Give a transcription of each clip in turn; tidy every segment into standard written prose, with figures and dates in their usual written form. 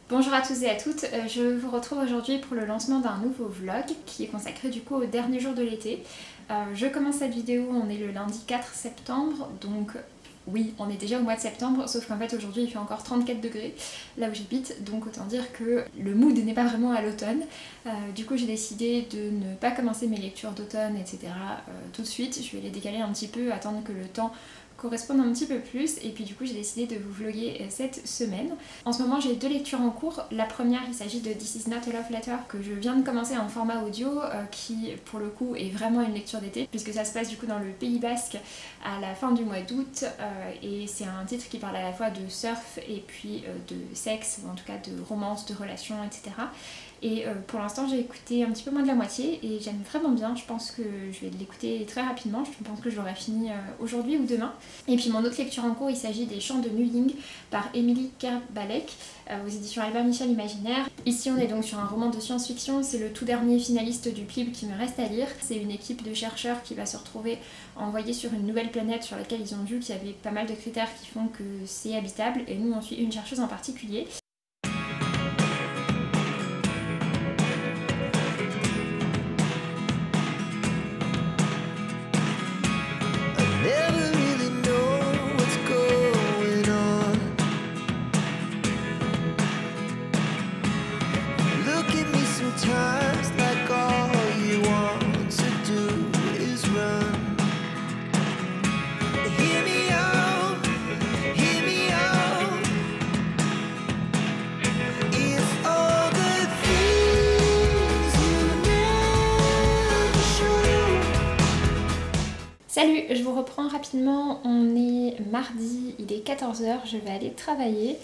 Bonjour à tous et à toutes, je vous retrouve aujourd'hui pour le lancement d'un nouveau vlog qui est consacré du coup au dernier jour de l'été. Je commence cette vidéo, on est le lundi 4 septembre, donc oui, on est déjà au mois de septembre, sauf qu'en fait aujourd'hui il fait encore 34 degrés là où j'habite, donc autant dire que le mood n'est pas vraiment à l'automne. Du coup j'ai décidé de ne pas commencer mes lectures d'automne, etc. Tout de suite, je vais les décaler un petit peu, attendre que le temps correspondent un petit peu plus, et puis du coup j'ai décidé de vous vlogger cette semaine. En ce moment j'ai deux lectures en cours. La première, il s'agit de This Is Not a Love Letter que je viens de commencer en format audio, qui pour le coup est vraiment une lecture d'été puisque ça se passe du coup dans le Pays Basque à la fin du mois d'août, et c'est un titre qui parle à la fois de surf et puis de sexe, ou en tout cas de romance, de relations, etc. Et pour l'instant j'ai écouté un petit peu moins de la moitié et j'aime vraiment bien. Je pense que je vais l'écouter très rapidement, je pense que je l'aurai fini aujourd'hui ou demain. Et puis mon autre lecture en cours, il s'agit des Chants de Nuying par Émilie Kerbalek aux éditions Albert Michel Imaginaire. Ici on est donc sur un roman de science-fiction, c'est le tout dernier finaliste du PLIB qui me reste à lire. C'est une équipe de chercheurs qui va se retrouver envoyée sur une nouvelle planète sur laquelle ils ont vu qu'il y avait pas mal de critères qui font que c'est habitable, et nous on suit une chercheuse en particulier. Salut, je vous reprends rapidement, on est mardi, il est 14 h, je vais aller travailler.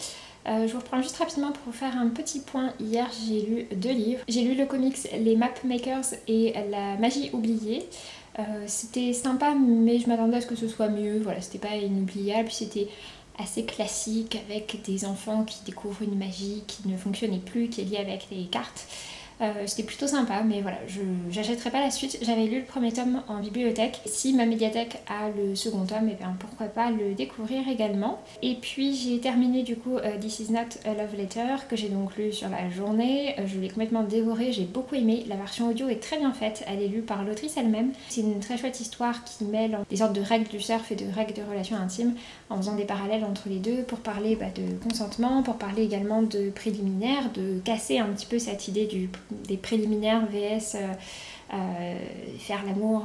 Je vous reprends juste rapidement pour vous faire un petit point. Hier j'ai lu deux livres. J'ai lu le comics Les Mapmakers et La Magie oubliée. C'était sympa, mais je m'attendais à ce que ce soit mieux. Voilà, c'était pas inoubliable, c'était assez classique avec des enfants qui découvrent une magie qui ne fonctionnait plus, qui est liée avec les cartes. C'était plutôt sympa, mais voilà, j'achèterai pas la suite. J'avais lu le premier tome en bibliothèque. Si ma médiathèque a le second tome, et bien pourquoi pas le découvrir également. Et puis j'ai terminé du coup This Is Not a Love Letter, que j'ai donc lu sur la journée. Je l'ai complètement dévoré, j'ai beaucoup aimé. La version audio est très bien faite, elle est lue par l'autrice elle-même. C'est une très chouette histoire qui mêle des sortes de règles du surf et de règles de relations intimes, en faisant des parallèles entre les deux pour parler de consentement, pour parler également de préliminaires, de casser un petit peu cette idée des préliminaires vs faire l'amour,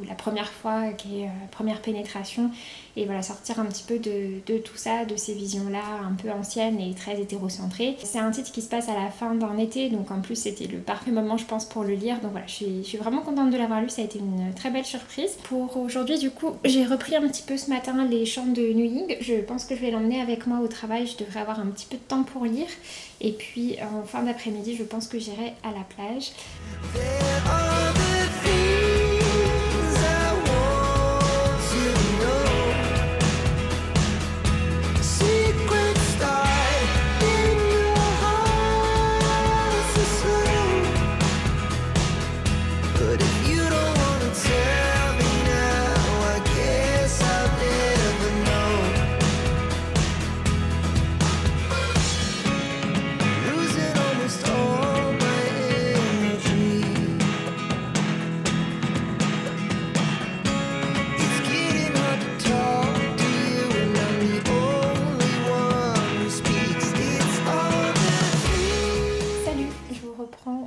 ou la première fois qui est la première pénétration, et voilà, sortir un petit peu de tout ça, de ces visions-là un peu anciennes et très hétérocentrées. C'est un titre qui se passe à la fin d'un été, donc en plus c'était le parfait moment je pense pour le lire, donc voilà, je suis vraiment contente de l'avoir lu, ça a été une très belle surprise. Pour aujourd'hui du coup, j'ai repris un petit peu ce matin les Chants de Nuying. Je pense que je vais l'emmener avec moi au travail, je devrais avoir un petit peu de temps pour lire, et puis en fin d'après-midi je pense que j'irai à la plage.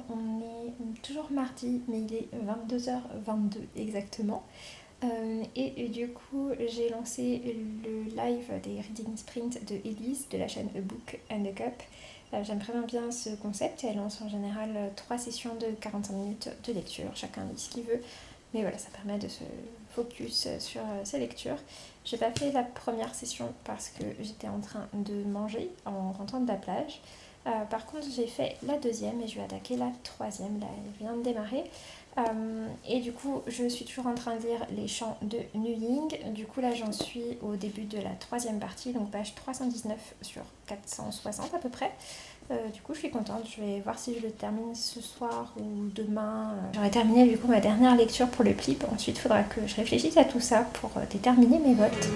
On est toujours mardi, mais il est 22h22 exactement. Et du coup, j'ai lancé le live des Reading Sprint de Elise de la chaîne A Book and a Cup. J'aime vraiment bien ce concept. Elle lance en général 3 sessions de 45 minutes de lecture. Chacun lit ce qu'il veut. Mais voilà, ça permet de se focus sur ses lectures. J'ai pas fait la première session parce que j'étais en train de manger en rentrant de la plage. Par contre j'ai fait la deuxième et je vais attaquer la troisième, là elle vient de démarrer. Et du coup je suis toujours en train de lire les Chants de Nuying. Du coup là j'en suis au début de la troisième partie, donc page 319 sur 460 à peu près. Du coup je suis contente, je vais voir si je le termine ce soir ou demain. J'aurai terminé du coup ma dernière lecture pour le clip, ensuite il faudra que je réfléchisse à tout ça pour déterminer mes votes.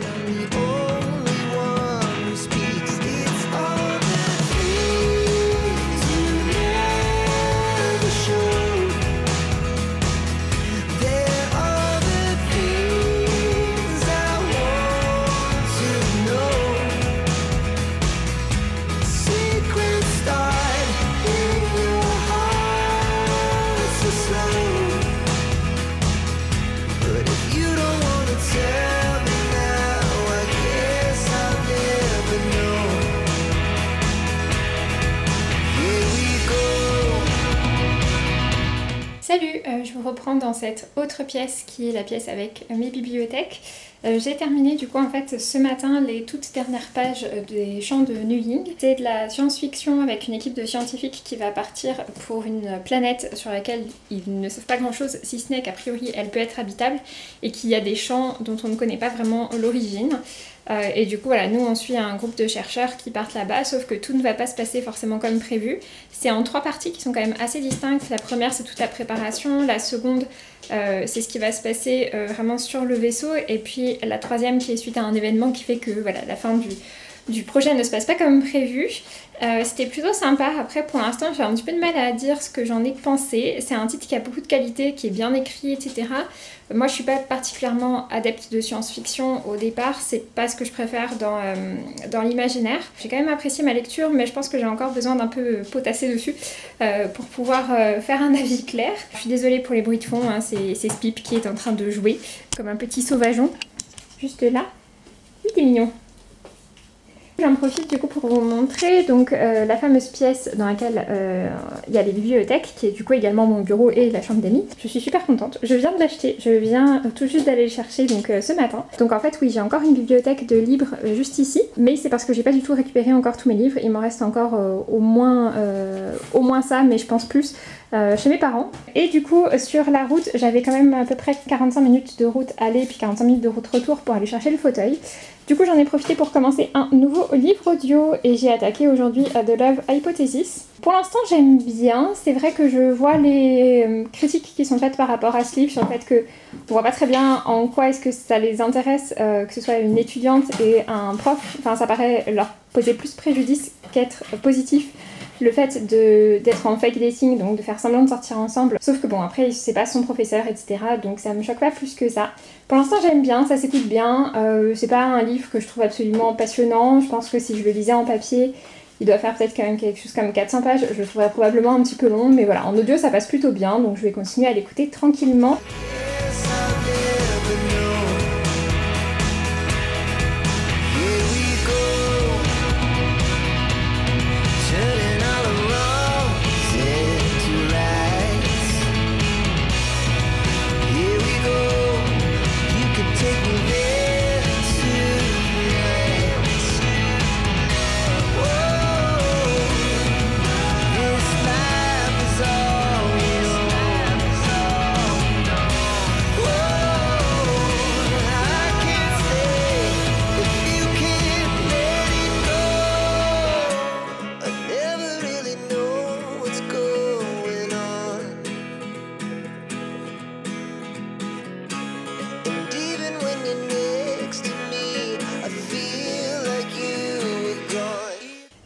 Salut, je vous reprends dans cette autre pièce qui est la pièce avec mes bibliothèques. J'ai terminé du coup en fait ce matin les toutes dernières pages des Chants de Nuying. C'est de la science-fiction avec une équipe de scientifiques qui va partir pour une planète sur laquelle ils ne savent pas grand chose si ce n'est qu'a priori elle peut être habitable et qu'il y a des champs dont on ne connaît pas vraiment l'origine. Et du coup voilà, nous on suit un groupe de chercheurs qui partent là-bas, sauf que tout ne va pas se passer forcément comme prévu. C'est en 3 parties qui sont quand même assez distinctes. La première c'est toute la préparation, la seconde c'est ce qui va se passer vraiment sur le vaisseau, et puis la troisième qui est suite à un événement qui fait que voilà, la fin du projet ne se passe pas comme prévu. C'était plutôt sympa. Après pour l'instant j'ai un petit peu de mal à dire ce que j'en ai pensé. C'est un titre qui a beaucoup de qualité, qui est bien écrit, etc. Moi je suis pas particulièrement adepte de science-fiction au départ, c'est pas ce que je préfère dans l'imaginaire. J'ai quand même apprécié ma lecture, mais je pense que j'ai encore besoin d'un peu potasser dessus pour pouvoir faire un avis clair. Je suis désolée pour les bruits de fond, hein, c'est Spip qui est en train de jouer comme un petit sauvageon, juste là. Il est mignon. J'en profite du coup pour vous montrer donc la fameuse pièce dans laquelle il y a les bibliothèques, qui est du coup également mon bureau et la chambre d'amis. Je suis super contente, je viens de l'acheter, je viens tout juste d'aller le chercher donc ce matin. Donc en fait oui, j'ai encore une bibliothèque de livres juste ici, mais c'est parce que j'ai pas du tout récupéré encore tous mes livres. Il m'en reste encore au moins ça, mais je pense plus chez mes parents. Et du coup sur la route, j'avais quand même à peu près 45 minutes de route aller puis 45 minutes de route retour pour aller chercher le fauteuil. Du coup j'en ai profité pour commencer un nouveau livre audio et j'ai attaqué aujourd'hui The Love Hypothesis. Pour l'instant j'aime bien, c'est vrai que je vois les critiques qui sont faites par rapport à ce livre sur le fait que on voit pas très bien en quoi est-ce que ça les intéresse, que ce soit une étudiante et un prof, enfin ça paraît leur poser plus préjudice qu'être positif. Le fait d'être en fake dating, donc de faire semblant de sortir ensemble, sauf que bon après c'est pas son professeur, etc. Donc ça me choque pas plus que ça. Pour l'instant j'aime bien, ça s'écoute bien, c'est pas un livre que je trouve absolument passionnant. Je pense que si je le lisais en papier, il doit faire peut-être quand même quelque chose comme 400 pages, je le trouverais probablement un petit peu long, mais voilà, en audio ça passe plutôt bien, donc je vais continuer à l'écouter tranquillement.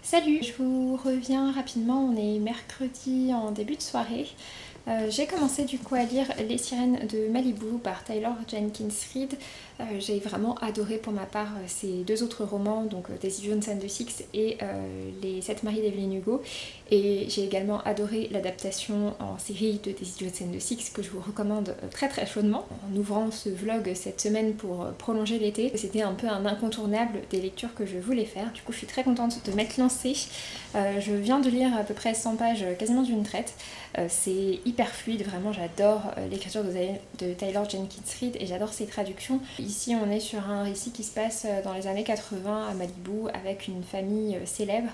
Salut, je vous reviens rapidement, on est mercredi en début de soirée. J'ai commencé du coup à lire Les Sirènes de Malibu par Taylor Jenkins Reid. J'ai vraiment adoré pour ma part ces 2 autres romans, donc Daisy Jones and the Six et Les 7 maris d'Evelyn Hugo. Et j'ai également adoré l'adaptation en série de Daisy Jones and the Six que je vous recommande très très chaudement. En ouvrant ce vlog cette semaine pour prolonger l'été, c'était un peu un incontournable des lectures que je voulais faire. Du coup je suis très contente de m'être lancée. Je viens de lire à peu près 100 pages quasiment d'une traite. C'est hyper fluide, vraiment j'adore l'écriture de Taylor Jenkins Reid et j'adore ses traductions. Ici on est sur un récit qui se passe dans les années 80 à Malibu avec une famille célèbre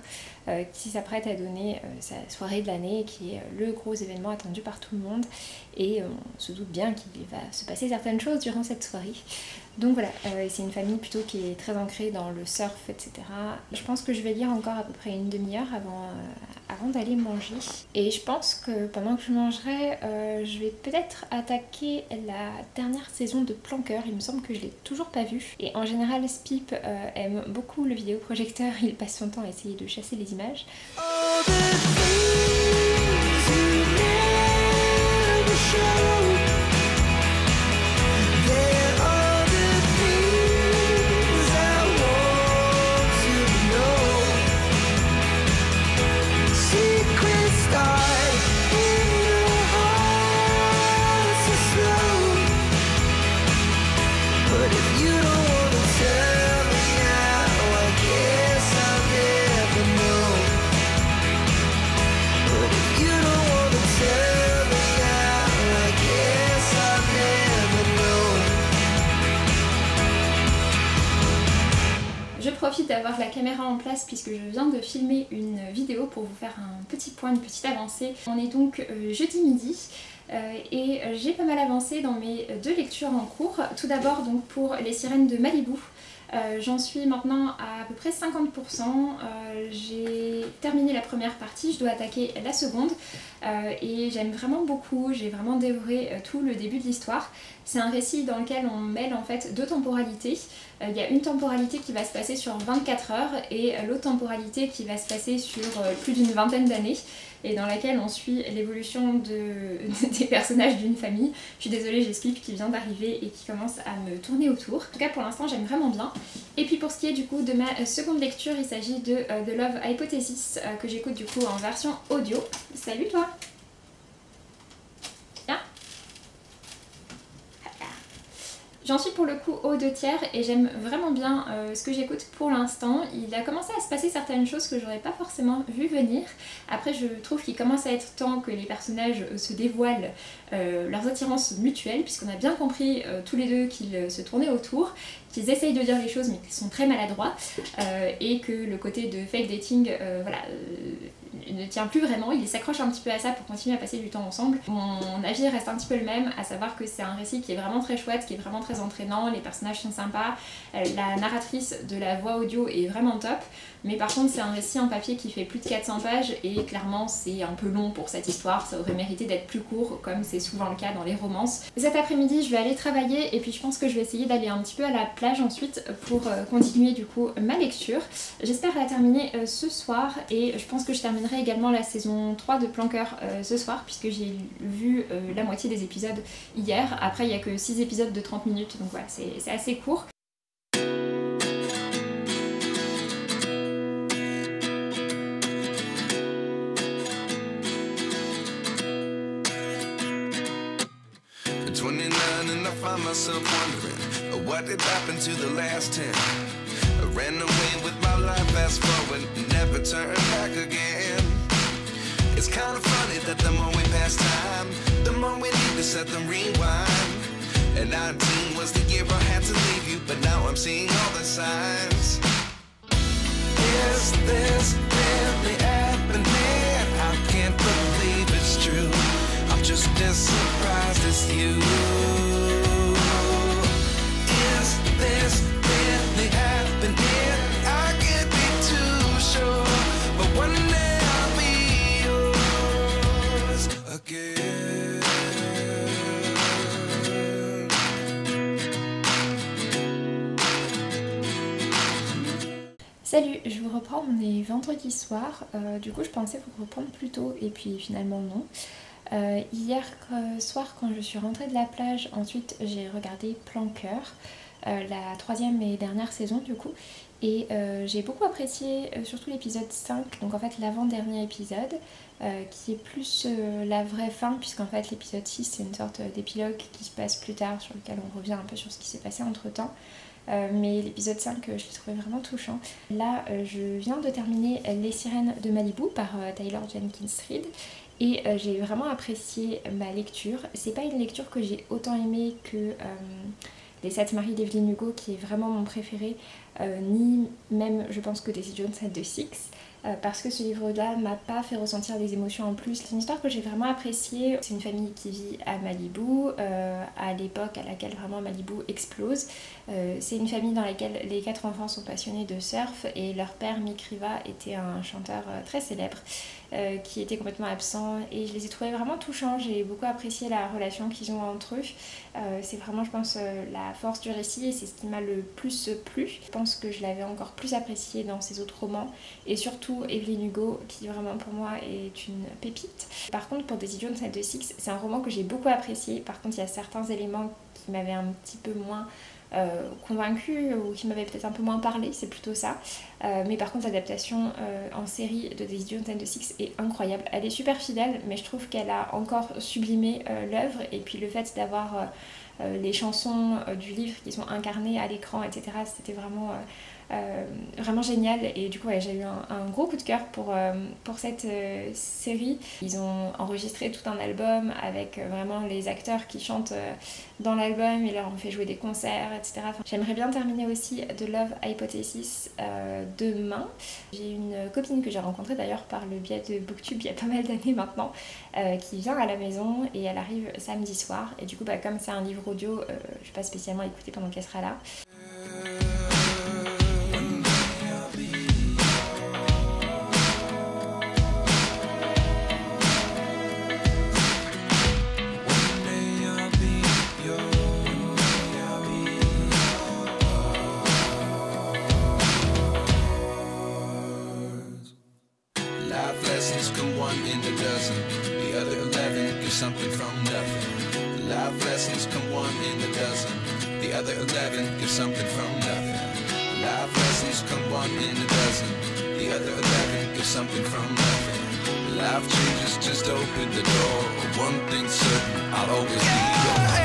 qui s'apprête à donner sa soirée de l'année, qui est le gros événement attendu par tout le monde, et on se doute bien qu'il va se passer certaines choses durant cette soirée. Donc voilà, c'est une famille plutôt qui est très ancrée dans le surf, etc. Je pense que je vais lire encore à peu près une demi-heure avant d'aller manger. Et je pense que pendant que je mangerai, je vais peut-être attaquer la dernière saison de Planqueur. Il me semble que je l'ai toujours pas vue. Et en général, Spip aime beaucoup le vidéoprojecteur, il passe son temps à essayer de chasser les images. d'avoir la caméra en place puisque je viens de filmer une vidéo pour vous faire un petit point, une petite avancée. On est donc jeudi midi. Et j'ai pas mal avancé dans mes 2 lectures en cours. Tout d'abord donc pour Les Sirènes de Malibu. J'en suis maintenant à peu près 50%, j'ai terminé la première partie, je dois attaquer la seconde et j'aime vraiment beaucoup, j'ai vraiment dévoré tout le début de l'histoire. C'est un récit dans lequel on mêle en fait 2 temporalités. Il y a une temporalité qui va se passer sur 24 heures et l'autre temporalité qui va se passer sur plus d'une vingtaine d'années et dans laquelle on suit l'évolution des personnages d'une famille. Je suis désolée, j'ai Skip qui vient d'arriver et qui commence à me tourner autour. En tout cas pour l'instant j'aime vraiment bien. Et puis pour ce qui est du coup de ma seconde lecture, il s'agit de The Love Hypothesis que j'écoute du coup en version audio. Salut toi! J'en suis pour le coup aux 2/3 et j'aime vraiment bien ce que j'écoute pour l'instant. Il a commencé à se passer certaines choses que j'aurais pas forcément vu venir. Après je trouve qu'il commence à être temps que les personnages se dévoilent leurs attirances mutuelles puisqu'on a bien compris tous les deux qu'ils se tournaient autour, qu'ils essayent de dire les choses mais qu'ils sont très maladroits et que le côté de fake dating voilà, ne tient plus vraiment, il s'accroche un petit peu à ça pour continuer à passer du temps ensemble. Mon avis reste un petit peu le même, à savoir que c'est un récit qui est vraiment très chouette, qui est vraiment très entraînant, les personnages sont sympas, la narratrice de la voix audio est vraiment top, mais par contre c'est un récit en papier qui fait plus de 400 pages et clairement c'est un peu long pour cette histoire, ça aurait mérité d'être plus court comme c'est souvent le cas dans les romances. Cet après-midi je vais aller travailler et puis je pense que je vais essayer d'aller un petit peu à la plage ensuite pour continuer du coup ma lecture. J'espère la terminer ce soir et je pense que je terminerai également la saison 3 de Planqueur ce soir puisque j'ai vu la moitié des épisodes hier. Après il n'y a que 6 épisodes de 30 minutes donc voilà, c'est assez court. Myself wondering what did happen to the last 10. I ran away with my life, fast forward, never turn back again. It's kind of funny that the more we pass time, the more we need to set them rewind. And 19 was the year I had to leave you, but now I'm seeing all the signs. Is this really happening? I can't believe it's true. I'm just as surprised as you. This really happening? I can't be too sure, but one day I'll be yours again. Salut, je vous reprends, on est vendredi soir, du coup je pensais vous reprendre plus tôt et puis finalement non. Hier soir quand je suis rentrée de la plage, ensuite j'ai regardé Planqueur. La 3e et dernière saison du coup et j'ai beaucoup apprécié surtout l'épisode 5, donc en fait l'avant-dernier épisode qui est plus la vraie fin puisqu'en fait l'épisode 6 c'est une sorte d'épilogue qui se passe plus tard sur lequel on revient un peu sur ce qui s'est passé entre temps. Mais l'épisode 5 je l'ai trouvé vraiment touchant. Là je viens de terminer Les Sirènes de Malibu par Taylor Jenkins Reid et j'ai vraiment apprécié ma lecture. C'est pas une lecture que j'ai autant aimée que Les 7 maris d'Evelyn Hugo qui est vraiment mon préféré, ni même je pense que Daisy Jones and the Six, parce que ce livre-là m'a pas fait ressentir des émotions en plus. C'est une histoire que j'ai vraiment appréciée. C'est une famille qui vit à Malibu, à l'époque à laquelle vraiment Malibu explose. C'est une famille dans laquelle les 4 enfants sont passionnés de surf et leur père Mick Riva était un chanteur très célèbre qui était complètement absent et je les ai trouvés vraiment touchants. J'ai beaucoup apprécié la relation qu'ils ont entre eux. C'est vraiment je pense la force du récit et c'est ce qui m'a le plus plu. Je pense que je l'avais encore plus apprécié dans ses autres romans et surtout Evelyn Hugo qui vraiment pour moi est une pépite. Par contre pour Daisy Jones and the Six c'est un roman que j'ai beaucoup apprécié. Par contre il y a certains éléments qui m'avaient un petit peu moins convaincue ou qui m'avait peut-être un peu moins parlé, c'est plutôt ça. Mais par contre l'adaptation en série de Daisy Jones and the Six est incroyable. Elle est super fidèle mais je trouve qu'elle a encore sublimé l'œuvre et puis le fait d'avoir les chansons du livre qui sont incarnées à l'écran etc. C'était vraiment Vraiment génial, et du coup ouais, j'ai eu un gros coup de cœur pour cette série. Ils ont enregistré tout un album avec vraiment les acteurs qui chantent dans l'album, ils leur ont fait jouer des concerts, etc. Enfin, j'aimerais bien terminer aussi The Love Hypothesis demain. J'ai une copine que j'ai rencontrée d'ailleurs par le biais de Booktube il y a pas mal d'années maintenant, qui vient à la maison et elle arrive samedi soir, et du coup bah, comme c'est un livre audio, je vais pas spécialement écouter pendant qu'elle sera là. Something from nothing. Life lessons come one in a dozen. The other 11 give something from nothing. Life lessons come one in a dozen. The other 11 give something from nothing. Life changes, just open the door. One thing's certain, I'll always be yours.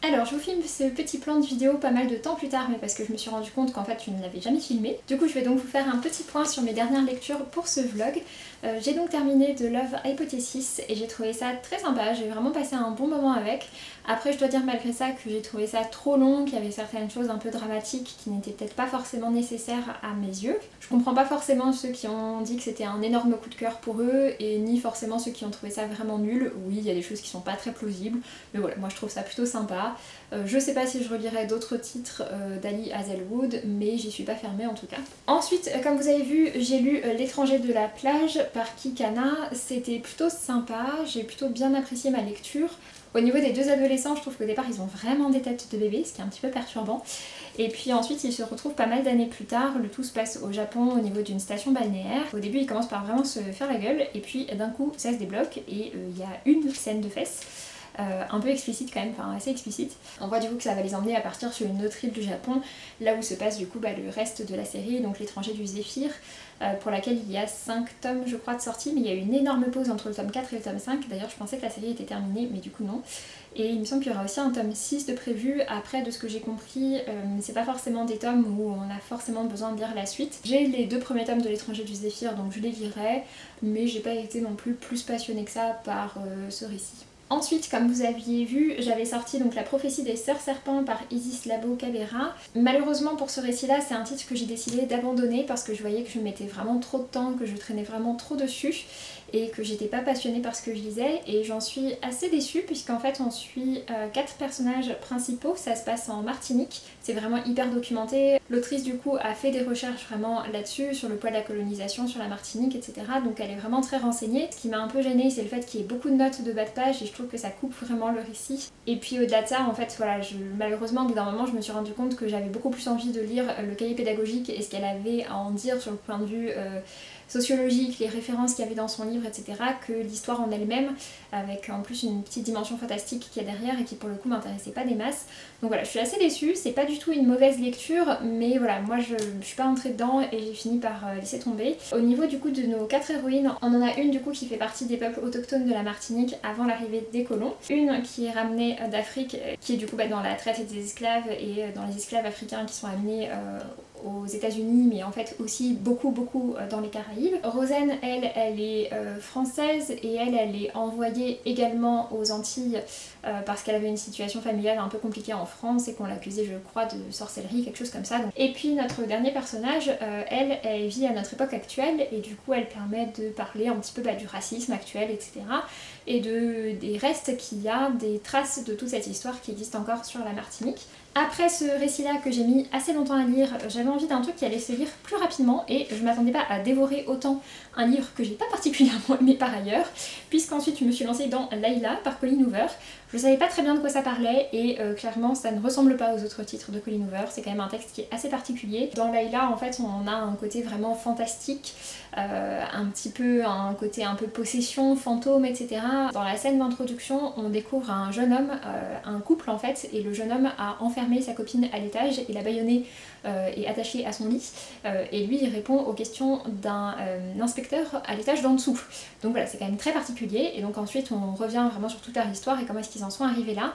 Alors je vous filme ce petit plan de vidéo pas mal de temps plus tard, mais parce que je me suis rendu compte qu'en fait je ne l'avais jamais filmé. Du coup je vais donc vous faire un petit point sur mes dernières lectures pour ce vlog. J'ai donc terminé The Love Hypothesis et j'ai trouvé ça très sympa, j'ai vraiment passé un bon moment avec. Après je dois dire malgré ça que j'ai trouvé ça trop long, qu'il y avait certaines choses un peu dramatiques qui n'étaient peut-être pas forcément nécessaires à mes yeux. Je comprends pas forcément ceux qui ont dit que c'était un énorme coup de cœur pour eux, et ni forcément ceux qui ont trouvé ça vraiment nul. Oui, il y a des choses qui sont pas très plausibles, mais voilà, moi je trouve ça plutôt sympa. Je sais pas si je relirai d'autres titres d'Ali Hazelwood, mais j'y suis pas fermée en tout cas. Ensuite, comme vous avez vu, j'ai lu L'étranger de la plage par Kikana. C'était plutôt sympa, j'ai plutôt bien apprécié ma lecture. Au niveau des deux adolescents, je trouve qu'au départ ils ont vraiment des têtes de bébés, ce qui est un petit peu perturbant. Et puis ensuite ils se retrouvent pas mal d'années plus tard, le tout se passe au Japon au niveau d'une station balnéaire. Au début ils commencent par vraiment se faire la gueule, et puis d'un coup ça se débloque et il y a une scène de fesses. Un peu explicite quand même, enfin assez explicite. On voit du coup que ça va les emmener à partir sur une autre île du Japon, là où se passe du coup le reste de la série, donc L'étranger du Zéphyr, pour laquelle il y a 5 tomes je crois de sortie, mais il y a eu une énorme pause entre le tome 4 et le tome 5, d'ailleurs je pensais que la série était terminée, mais du coup non. Et il me semble qu'il y aura aussi un tome 6 de prévu. Après, de ce que j'ai compris, c'est pas forcément des tomes où on a forcément besoin de lire la suite. J'ai les 2 premiers tomes de L'étranger du Zéphyr, donc je les lirai, mais j'ai pas été non plus passionnée que ça par ce récit. Ensuite, comme vous aviez vu, j'avais sorti donc La prophétie des sœurs serpents par Isis Labo Cabrera. Malheureusement pour ce récit-là, c'est un titre que j'ai décidé d'abandonner parce que je voyais que je mettais vraiment trop de temps, que je traînais vraiment trop dessus et que j'étais pas passionnée par ce que je lisais, et j'en suis assez déçue puisqu'en fait on suit 4 personnages principaux. Ça se passe en Martinique, c'est vraiment hyper documenté. L'autrice du coup a fait des recherches vraiment là-dessus, sur le poids de la colonisation sur la Martinique, etc. Donc elle est vraiment très renseignée. Ce qui m'a un peu gênée, c'est le fait qu'il y ait beaucoup de notes de bas de page et je trouve que ça coupe vraiment le récit. Et puis au-delà de ça, en fait, voilà, malheureusement au bout d'un moment je me suis rendu compte que j'avais beaucoup plus envie de lire le cahier pédagogique et ce qu'elle avait à en dire sur le point de vue sociologique, les références qu'il y avait dans son livre, etc., que l'histoire en elle-même, avec en plus une petite dimension fantastique qu'il y a derrière et qui pour le coup m'intéressait pas des masses. Donc voilà, je suis assez déçue, c'est pas du tout une mauvaise lecture, mais voilà, moi je suis pas entrée dedans et j'ai fini par laisser tomber. Au niveau du coup de nos 4 héroïnes, on en a une du coup qui fait partie des peuples autochtones de la Martinique avant l'arrivée des colons, une qui est ramenée d'Afrique, qui est du coup dans la traite des esclaves et dans les esclaves africains qui sont amenés aux États-Unis, mais en fait aussi beaucoup dans les Caraïbes. Rosen, elle est française et elle est envoyée également aux Antilles parce qu'elle avait une situation familiale un peu compliquée en France et qu'on l'accusait, je crois, de sorcellerie, quelque chose comme ça. Et puis notre dernier personnage, elle vit à notre époque actuelle et du coup elle permet de parler un petit peu du racisme actuel, etc. et des restes qu'il y a, des traces de toute cette histoire qui existe encore sur la Martinique. Après ce récit-là que j'ai mis assez longtemps à lire, j'avais envie d'un truc qui allait se lire plus rapidement et je m'attendais pas à dévorer autant un livre que j'ai pas particulièrement aimé par ailleurs, puisqu'ensuite je me suis lancée dans Layla par Colleen Hoover. Je savais pas très bien de quoi ça parlait et clairement ça ne ressemble pas aux autres titres de Colleen Hoover, c'est quand même un texte qui est assez particulier. Dans Layla en fait on a un côté vraiment fantastique, un petit peu un côté un peu possession, fantôme, etc. Dans la scène d'introduction on découvre un jeune homme, un couple en fait, et le jeune homme a enfermé sa copine à l'étage et l'a bâillonnée et attachée à son lit, et lui il répond aux questions d'un inspecteur à l'étage d'en dessous. Donc voilà, c'est quand même très particulier et donc ensuite on revient vraiment sur toute leur histoire et comment est-ce qu'ils en sont arrivés là.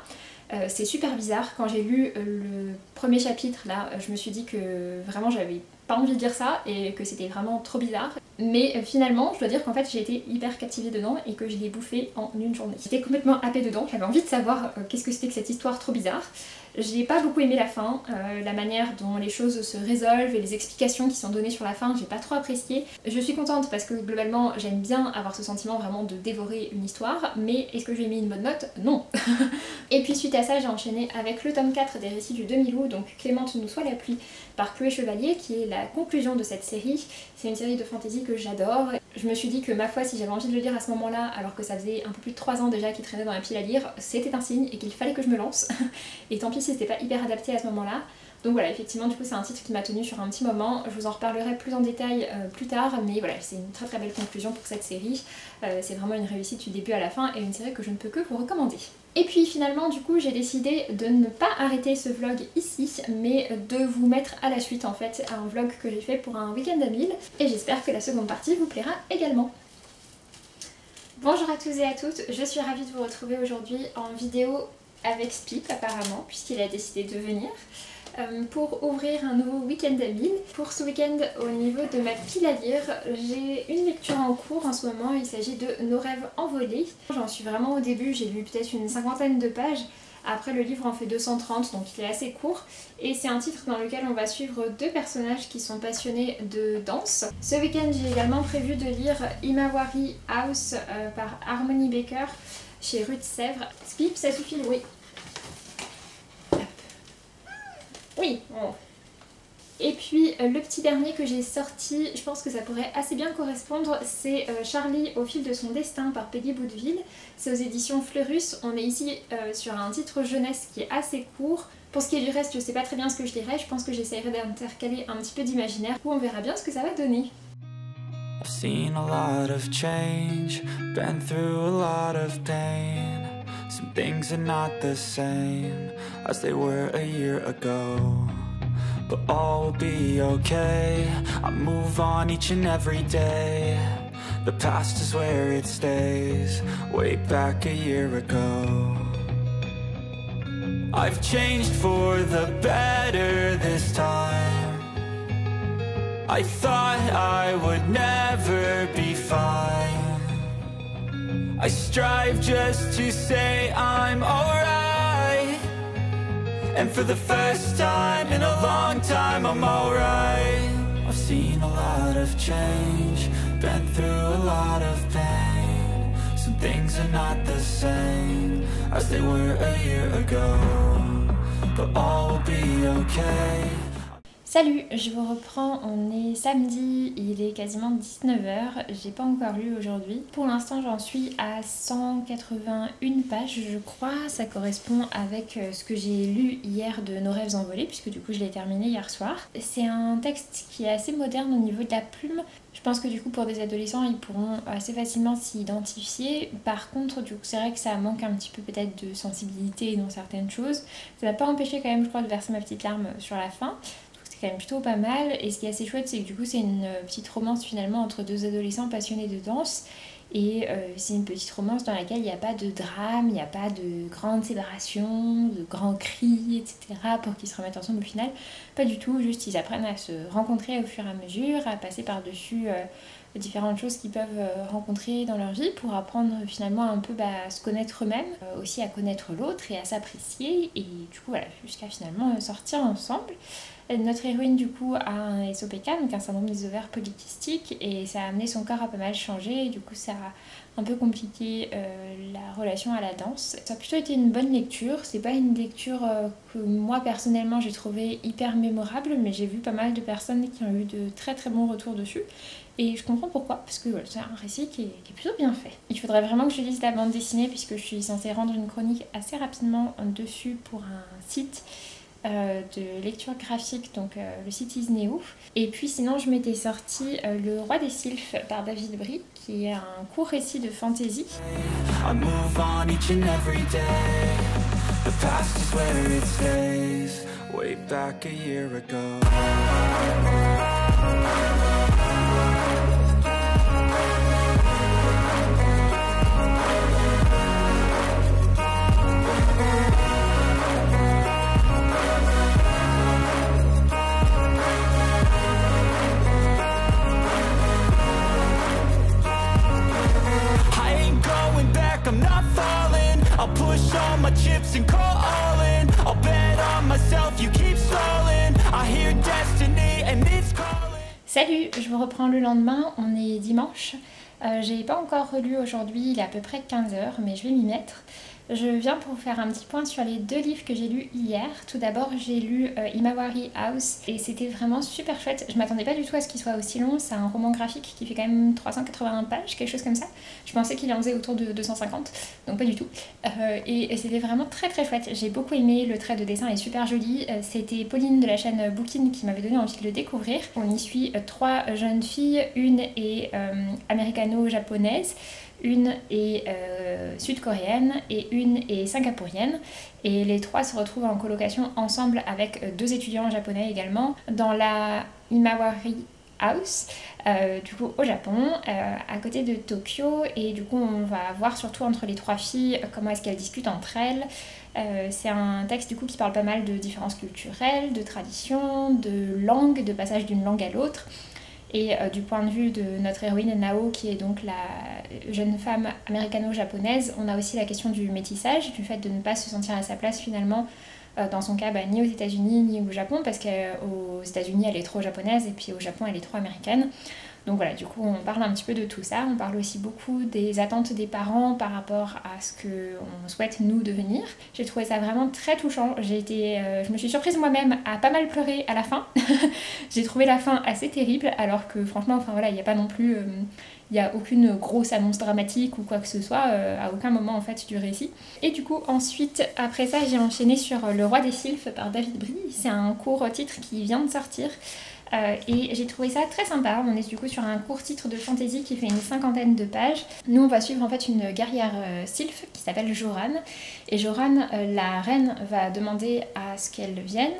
C'est super bizarre, quand j'ai lu le premier chapitre là, je me suis dit que vraiment j'avais pas envie de lire ça et que c'était vraiment trop bizarre. Mais finalement, je dois dire qu'en fait j'ai été hyper captivée dedans et que je l'ai bouffé en une journée. J'étais complètement happée dedans, j'avais envie de savoir qu'est-ce que c'était que cette histoire trop bizarre. J'ai pas beaucoup aimé la fin, la manière dont les choses se résolvent et les explications qui sont données sur la fin, j'ai pas trop apprécié. Je suis contente parce que globalement j'aime bien avoir ce sentiment vraiment de dévorer une histoire, mais est-ce que j'ai mis une bonne note? Non. Et puis suite à ça j'ai enchaîné avec le tome 4 des récits du demi-loup, donc Clémente nous soit la pluie par Chloé Chevalier, qui est la conclusion de cette série. C'est une série de fantasy que j'adore. Je me suis dit que ma foi, si j'avais envie de le lire à ce moment-là, alors que ça faisait un peu plus de 3 ans déjà qu'il traînait dans la pile à lire, c'était un signe et qu'il fallait que je me lance. Et tant pis si c'était pas hyper adapté à ce moment-là. Donc voilà, effectivement du coup c'est un titre qui m'a tenue sur un petit moment, je vous en reparlerai plus en détail plus tard, mais voilà, c'est une très très belle conclusion pour cette série. C'est vraiment une réussite du début à la fin et une série que je ne peux que vous recommander. Et puis finalement du coup j'ai décidé de ne pas arrêter ce vlog ici, mais de vous mettre à la suite en fait un vlog que j'ai fait pour un week-end à Mille, et j'espère que la seconde partie vous plaira également. Bonjour à tous et à toutes, je suis ravie de vous retrouver aujourd'hui en vidéo avec Spip apparemment, puisqu'il a décidé de venir pour ouvrir un nouveau week-end à Mille. Pour ce week-end, au niveau de ma pile à lire, j'ai une lecture en cours en ce moment, il s'agit de Nos rêves envolés. J'en suis vraiment au début, j'ai lu peut-être une 50aine de pages. Après le livre en fait 230, donc il est assez court, et c'est un titre dans lequel on va suivre deux personnages qui sont passionnés de danse. Ce week-end j'ai également prévu de lire Imawari House par Harmony Baker chez Ruth Sèvres. Spip, ça suffit le bruit. Oui, oh. Et puis le petit dernier que j'ai sorti, je pense que ça pourrait assez bien correspondre, c'est Charlie au fil de son destin par Peggy Boudeville. C'est aux éditions Fleurus. On est ici sur un titre jeunesse qui est assez court. Pour ce qui est du reste, je sais pas très bien ce que je dirais, je pense que j'essaierai d'intercaler un petit peu d'imaginaire, où on verra bien ce que ça va donner. I've seen a lot of change, been through a lot of pain. Some things are not the same as they were a year ago. But all will be okay, I move on each and every day. The past is where it stays, way back a year ago. I've changed for the better this time. I thought I would never be fine. I strive just to say I'm alright. And for the first time in a long time I'm alright. I've seen a lot of change, been through a lot of pain. Some things are not the same as they were a year ago. But all will be okay. Salut, je vous reprends, on est samedi, il est quasiment 19h, j'ai pas encore lu aujourd'hui. Pour l'instant j'en suis à 181 pages je crois, ça correspond avec ce que j'ai lu hier de Nos rêves envolés, puisque du coup je l'ai terminé hier soir. C'est un texte qui est assez moderne au niveau de la plume, je pense que du coup pour des adolescents ils pourront assez facilement s'y identifier. Par contre du coup c'est vrai que ça manque un petit peu peut-être de sensibilité dans certaines choses. Ça m'a pas empêché quand même je crois de verser ma petite larme sur la fin. Quand même plutôt pas mal, et ce qui est assez chouette c'est que du coup c'est une petite romance finalement entre deux adolescents passionnés de danse, et c'est une petite romance dans laquelle il n'y a pas de drame, il n'y a pas de grande séparation, de grands cris, etc. pour qu'ils se remettent ensemble au final, pas du tout, juste ils apprennent à se rencontrer au fur et à mesure, à passer par-dessus différentes choses qu'ils peuvent rencontrer dans leur vie pour apprendre finalement un peu à se connaître eux-mêmes, aussi à connaître l'autre et à s'apprécier, et du coup voilà, jusqu'à finalement sortir ensemble. Notre héroïne du coup a un SOPK, donc un syndrome des ovaires polykystiques, et ça a amené son corps à pas mal changer, et du coup ça a un peu compliqué la relation à la danse. Ça a plutôt été une bonne lecture, c'est pas une lecture que moi personnellement j'ai trouvé hyper mémorable, mais j'ai vu pas mal de personnes qui ont eu de très très bons retours dessus. Et je comprends pourquoi, parce que c'est un récit qui est plutôt bien fait. Il faudrait vraiment que je lise la bande dessinée puisque je suis censée rendre une chronique assez rapidement dessus pour un site de lecture graphique, donc le site Isneo. Et puis sinon je m'étais sorti Le Roi des Sylphes par David Brie, qui est un court récit de fantasy. I move on each and every day. The past is where it stays. Way back a year ago. I'll push all my chips and call all in. I'll bet on myself, you keep stalling. I hear destiny and it's calling. Salut, je vous reprends le lendemain, on est dimanche. J'ai pas encore relu aujourd'hui, il est à peu près 15h, mais je vais m'y mettre. Je viens pour vous faire un petit point sur les 2 livres que j'ai lus hier. Tout d'abord, j'ai lu Himawari House et c'était vraiment super chouette. Je m'attendais pas du tout à ce qu'il soit aussi long. C'est un roman graphique qui fait quand même 381 pages, quelque chose comme ça. Je pensais qu'il en faisait autour de 250, donc pas du tout. Et c'était vraiment très très chouette. J'ai beaucoup aimé, le trait de dessin est super joli. C'était Pauline de la chaîne Bookin qui m'avait donné envie de le découvrir. On y suit 3 jeunes filles, une est américano-japonaise, une est sud-coréenne et une est singapourienne. Et les 3 se retrouvent en colocation ensemble avec 2 étudiants japonais également dans la Himawari House, du coup au Japon, à côté de Tokyo. Et du coup on va voir surtout entre les 3 filles comment est-ce qu'elles discutent entre elles. C'est un texte du coup qui parle pas mal de différences culturelles, de traditions, de langues, de passage d'une langue à l'autre. Et du point de vue de notre héroïne Nao, qui est donc la jeune femme américano-japonaise, on a aussi la question du métissage, du fait de ne pas se sentir à sa place finalement, dans son cas ni aux États-Unis ni au Japon, parce qu'aux États-Unis elle est trop japonaise et puis au Japon elle est trop américaine. Donc voilà, du coup on parle un petit peu de tout ça, on parle aussi beaucoup des attentes des parents par rapport à ce qu'on souhaite nous devenir. J'ai trouvé ça vraiment très touchant, je me suis surprise moi-même à pas mal pleurer à la fin. J'ai trouvé la fin assez terrible, alors que franchement, enfin voilà, il n'y a pas non plus... Il n'y a aucune grosse annonce dramatique ou quoi que ce soit, à aucun moment en fait du récit. Et du coup ensuite, après ça, j'ai enchaîné sur Le Roi des Sylphes par David Brie. C'est un court titre qui vient de sortir. Et j'ai trouvé ça très sympa. On est du coup sur un court titre de fantasy qui fait une 50aine de pages. Nous on va suivre en fait une guerrière sylphe qui s'appelle Joran. Et Joran, la reine, va demander à ce qu'elle vienne.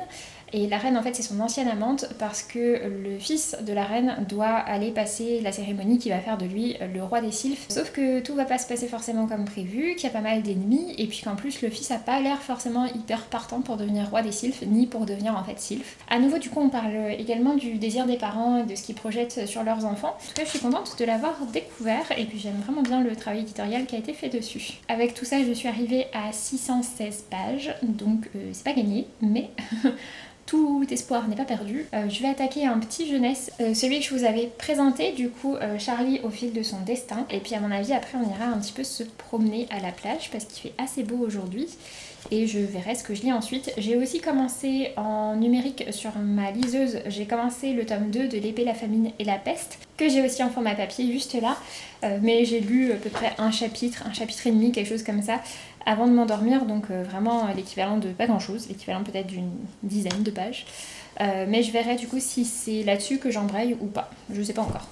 Et la reine en fait c'est son ancienne amante, parce que le fils de la reine doit aller passer la cérémonie qui va faire de lui le roi des sylphes. Sauf que tout va pas se passer forcément comme prévu, qu'il y a pas mal d'ennemis, et puis qu'en plus le fils a pas l'air forcément hyper partant pour devenir roi des sylphes, ni pour devenir en fait sylphe. À nouveau du coup on parle également du désir des parents et de ce qu'ils projettent sur leurs enfants. En tout cas je suis contente de l'avoir découvert, et puis j'aime vraiment bien le travail éditorial qui a été fait dessus. Avec tout ça je suis arrivée à 616 pages, donc c'est pas gagné, mais... Tout espoir n'est pas perdu. Je vais attaquer un petit jeunesse, celui que je vous avais présenté, du coup Charlie au fil de son destin. Et puis à mon avis après on ira un petit peu se promener à la plage parce qu'il fait assez beau aujourd'hui. Et je verrai ce que je lis ensuite. J'ai aussi commencé en numérique sur ma liseuse, j'ai commencé le tome 2 de L'épée, la famine et la peste, que j'ai aussi en format papier juste là. Mais j'ai lu à peu près un chapitre et demi, quelque chose comme ça, avant de m'endormir, donc vraiment l'équivalent de pas grand chose, l'équivalent peut-être d'une dizaine de pages. Mais je verrai du coup si c'est là-dessus que j'embraye ou pas, je sais pas encore.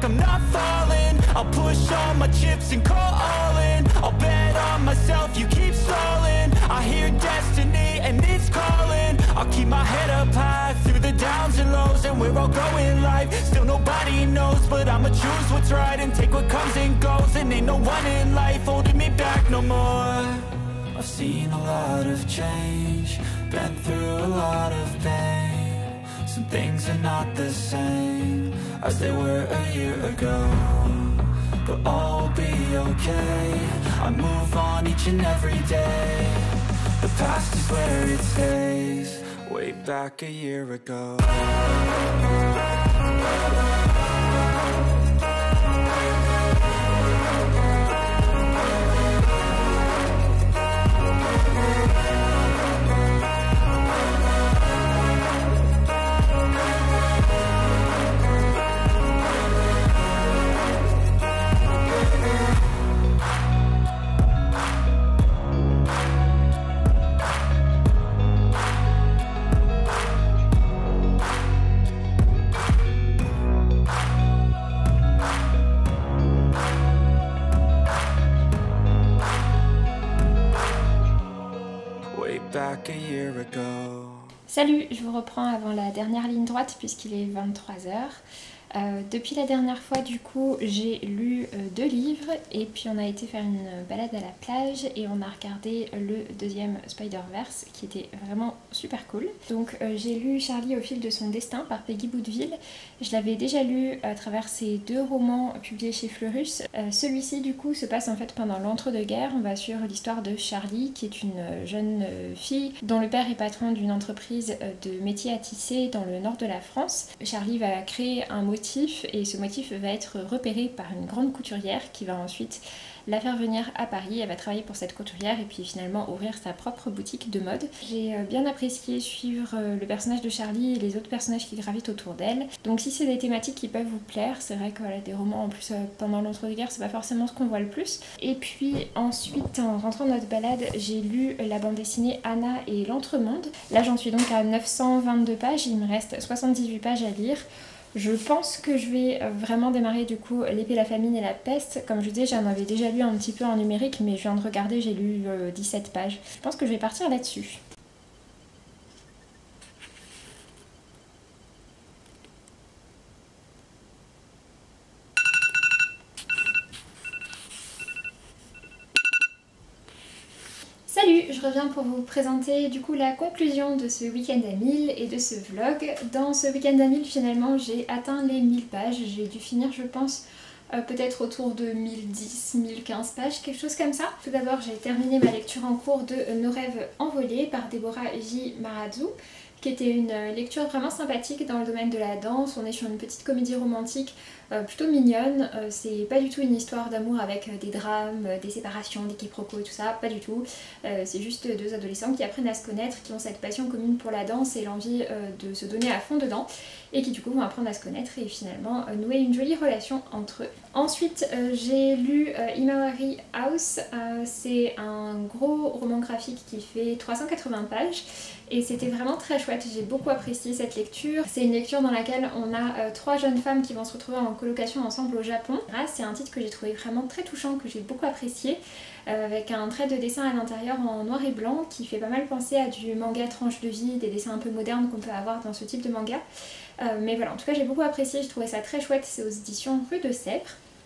I'm not falling. I'll push all my chips and call all in. I'll bet on myself, you keep stalling. I hear destiny and it's calling. I'll keep my head up high through the downs and lows, and we're all growing life. Still nobody knows, but I'ma choose what's right and take what comes and goes. And ain't no one in life holding me back no more. I've seen a lot of change, been through a lot of pain. Some things are not the same as they were a year ago, but all will be okay. I move on each and every day. The past is where it stays, way back a year ago. Back a year ago. Salut, je vous reprends avant la dernière ligne droite puisqu'il est 23h. Depuis la dernière fois du coup j'ai lu 2 livres et puis on a été faire une balade à la plage et on a regardé le deuxième Spider-Verse qui était vraiment super cool. Donc j'ai lu Charlie au fil de son destin par Peggy Boudville. Je l'avais déjà lu à travers ces 2 romans publiés chez Fleurus. Celui-ci du coup se passe en fait pendant l'entre-deux-guerres. On va suivre l'histoire de Charlie qui est une jeune fille dont le père est patron d'une entreprise de métiers à tisser dans le nord de la France. Charlie va créer un motif et ce motif va être repéré par une grande couturière qui va ensuite la faire venir à Paris. Elle va travailler pour cette couturière et puis finalement ouvrir sa propre boutique de mode. J'ai bien apprécié suivre le personnage de Charlie et les autres personnages qui gravitent autour d'elle. Donc si c'est des thématiques qui peuvent vous plaire, c'est vrai que voilà, des romans en plus pendant l'entre-deux-guerres c'est pas forcément ce qu'on voit le plus. Et puis ensuite en rentrant de notre balade j'ai lu la bande dessinée Anna et l'Entremonde. Là j'en suis donc à 922 pages, il me reste 78 pages à lire. Je pense que je vais vraiment démarrer du coup L'épée, la famine et la peste. Comme je disais, j'en avais déjà lu un petit peu en numérique, mais je viens de regarder, j'ai lu 17 pages. Je pense que je vais partir là-dessus. Salut, je reviens pour vous présenter du coup la conclusion de ce week-end à 1000 et de ce vlog. Dans ce week-end à 1000 finalement j'ai atteint les 1000 pages, j'ai dû finir je pense peut-être autour de 1010, 1015 pages, quelque chose comme ça. Tout d'abord j'ai terminé ma lecture en cours de Nos rêves envolés par Deborah J. Marazou, qui était une lecture vraiment sympathique dans le domaine de la danse. On est sur une petite comédie romantique plutôt mignonne. C'est pas du tout une histoire d'amour avec des drames, des séparations, des quiproquos et tout ça, pas du tout. C'est juste 2 adolescents qui apprennent à se connaître, qui ont cette passion commune pour la danse et l'envie de se donner à fond dedans, et qui du coup vont apprendre à se connaître et finalement nouer une jolie relation entre eux. Ensuite j'ai lu Himawari House, c'est un gros roman graphique qui fait 380 pages et c'était vraiment très chouette, j'ai beaucoup apprécié cette lecture. C'est une lecture dans laquelle on a 3 jeunes femmes qui vont se retrouver en colocation ensemble au Japon. C'est un titre que j'ai trouvé vraiment très touchant, que j'ai beaucoup apprécié, avec un trait de dessin à l'intérieur en noir et blanc qui fait pas mal penser à du manga tranche de vie, des dessins un peu modernes qu'on peut avoir dans ce type de manga. Mais voilà, en tout cas j'ai beaucoup apprécié, je trouvais ça très chouette, c'est aux éditions Rue de Sèvres.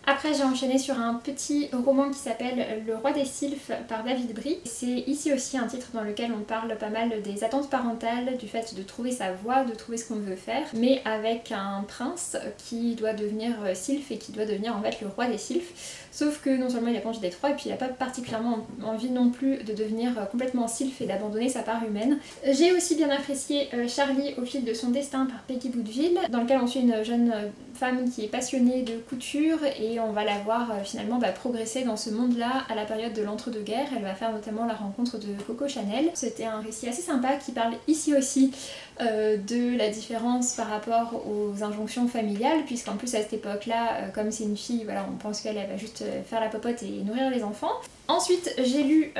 Après j'ai enchaîné sur un petit roman qui s'appelle Le Roi des Sylphes par David Brie. C'est ici aussi un titre dans lequel on parle pas mal des attentes parentales, du fait de trouver sa voie, de trouver ce qu'on veut faire, mais avec un prince qui doit devenir sylphe et qui doit devenir en fait le roi des sylphes. Sauf que non seulement il a pas envie d'être roi, et puis il a pas particulièrement envie non plus de devenir complètement sylphe et d'abandonner sa part humaine. J'ai aussi bien apprécié Charlie au fil de son destin par Peggy Boudville, dans lequel on suit une jeune femme qui est passionnée de couture et on va la voir finalement progresser dans ce monde-là à la période de l'entre-deux-guerres. Elle va faire notamment la rencontre de Coco Chanel. C'était un récit assez sympa qui parle ici aussi de la différence par rapport aux injonctions familiales, puisqu'en plus à cette époque-là, comme c'est une fille, voilà, on pense qu'elle va juste faire la popote et nourrir les enfants. Ensuite j'ai lu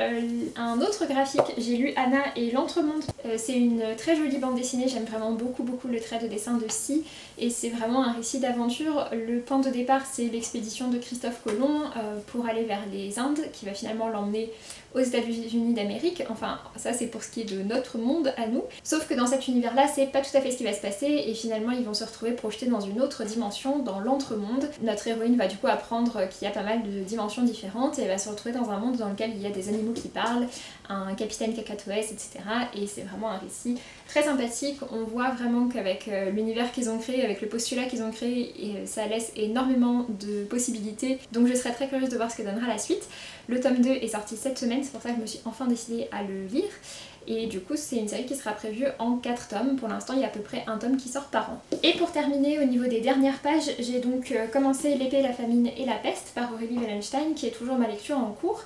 un autre graphique, j'ai lu Anna et l'Entremonde. C'est une très jolie bande dessinée, j'aime vraiment beaucoup le trait de dessin de Si, et c'est vraiment un récit d'aventure. Le point de départ c'est l'expédition de Christophe Colomb pour aller vers les Indes, qui va finalement l'emmener aux États-Unis d'Amérique, enfin ça c'est pour ce qui est de notre monde à nous, sauf que dans cet univers là c'est pas tout à fait ce qui va se passer et finalement ils vont se retrouver projetés dans une autre dimension, dans l'entre-monde. Notre héroïne va du coup apprendre qu'il y a pas mal de dimensions différentes et elle va se retrouver dans un monde dans lequel il y a des animaux qui parlent, un capitaine cacatoès, etc. Et c'est vraiment un récit très sympathique. On voit vraiment qu'avec l'univers qu'ils ont créé, avec le postulat qu'ils ont créé, ça laisse énormément de possibilités, donc je serais très curieuse de voir ce que donnera la suite. Le tome 2 est sorti cette semaine, c'est pour ça que je me suis enfin décidée à le lire. Et du coup c'est une série qui sera prévue en 4 tomes, pour l'instant il y a à peu près un tome qui sort par an. Et pour terminer au niveau des dernières pages, j'ai donc commencé L'épée, la famine et la peste par Aurélie Wellenstein, qui est toujours ma lecture en cours.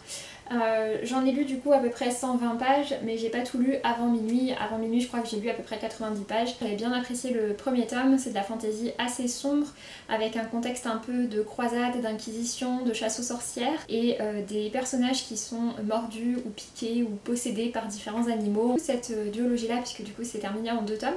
J'en ai lu du coup à peu près 120 pages, mais j'ai pas tout lu avant minuit. Avant minuit je crois que j'ai lu à peu près 90 pages. J'avais bien apprécié le premier tome, c'est de la fantaisie assez sombre, avec un contexte un peu de croisade, d'inquisition, de chasse aux sorcières, et des personnages qui sont mordus ou piqués ou possédés par différents animaux. Cette duologie là, puisque du coup c'est terminé en 2 tomes,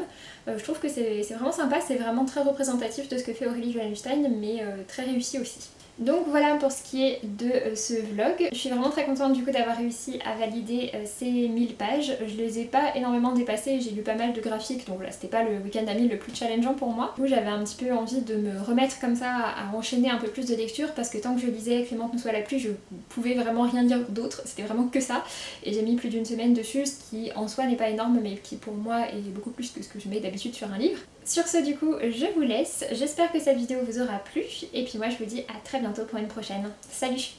je trouve que c'est vraiment sympa, c'est vraiment très représentatif de ce que fait Aurélie Wellenstein, mais très réussi aussi. Donc voilà pour ce qui est de ce vlog. Je suis vraiment très contente du coup d'avoir réussi à valider ces 1000 pages. Je les ai pas énormément dépassées, j'ai lu pas mal de graphiques, donc voilà, c'était pas le week-end d'amis le plus challengeant pour moi. Du coup j'avais un petit peu envie de me remettre comme ça à enchaîner un peu plus de lecture, parce que tant que je lisais Clémente nous soit la pluie, je pouvais vraiment rien dire d'autre, c'était vraiment que ça. Et j'ai mis plus d'1 semaine dessus, ce qui en soi n'est pas énorme, mais qui pour moi est beaucoup plus que ce que je mets d'habitude sur un livre. Sur ce du coup je vous laisse, j'espère que cette vidéo vous aura plu, et puis moi je vous dis à très bientôt pour une prochaine. Salut!